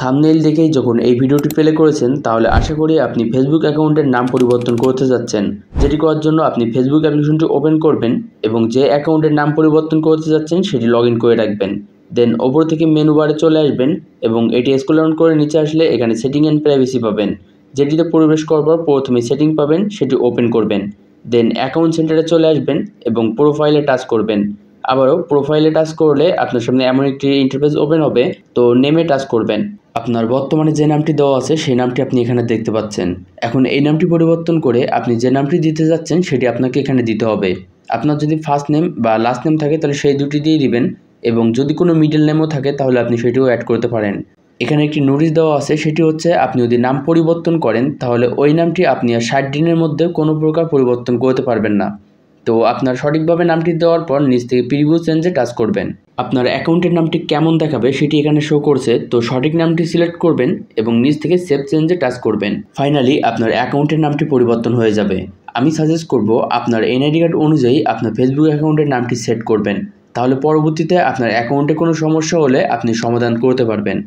Thumbnail দেখেই যখন এই ভিডিওটি প্লে করেছেন তাহলে আশা করি আপনি ফেসবুক অ্যাকাউন্টের নাম পরিবর্তন করতে যাচ্ছেন। যেটি করার জন্য আপনি ফেসবুক অ্যাপ্লিকেশনটি ওপেন করবেন এবং যে অ্যাকাউন্টের নাম পরিবর্তন করতে যাচ্ছেন সেটি লগ ইন করে রাখবেন। দেন ওপর থেকে মেনু বারে চলে আসবেন এবং এটি স্ক্রল ডাউন করে নিচে আসলে এখানে সেটিং অ্যান্ড প্রাইভেসি পাবেন। যেটিতে প্রবেশ করার পর প্রথমে সেটিং পাবেন, সেটি ওপেন করবেন। দেন অ্যাকাউন্ট সেন্টারে চলে আসবেন এবং প্রোফাইলে টাচ করবেন। আবারও প্রোফাইলে টাচ করলে আপনার সামনে এমন একটি ইন্টারফেস ওপেন হবে, তো নেমে টাচ করবেন। আপনার বর্তমানে যে নামটি দেওয়া আছে সেই নামটি আপনি এখানে দেখতে পাচ্ছেন। এখন এই নামটি পরিবর্তন করে আপনি যে নামটি দিতে যাচ্ছেন সেটি আপনাকে এখানে দিতে হবে। আপনার যদি ফার্স্ট নেম বা লাস্ট নেম থাকে তাহলে সেই দুটি দিয়ে দিবেন এবং যদি কোনো মিডল নেমও থাকে তাহলে আপনি সেটিও অ্যাড করতে পারেন। এখানে একটি নোটিশ দেওয়া আছে, সেটি হচ্ছে আপনি যদি নাম পরিবর্তন করেন তাহলে ওই নামটি আপনি আর 60 দিনের মধ্যে কোনো প্রকার পরিবর্তন করতে পারবেন না। তো আপনার সঠিকভাবে নামটি দেওয়ার পর নিচ থেকে প্রিভিউ চেঞ্জে টাচ করবেন। আপনার অ্যাকাউন্টের নামটি কেমন দেখাবে সেটি এখানে শো করছে, তো সঠিক নামটি সিলেক্ট করবেন এবং নিচ থেকে সেভ চেঞ্জে টাচ করবেন। ফাইনালি আপনার অ্যাকাউন্টের নামটি পরিবর্তন হয়ে যাবে। আমি সাজেস্ট করব আপনার এনআইডি কার্ড অনুযায়ী আপনার ফেসবুক অ্যাকাউন্টের নামটি সেট করবেন, তাহলে পরবর্তীতে আপনার অ্যাকাউন্টে কোনো সমস্যা হলে আপনি সমাধান করতে পারবেন।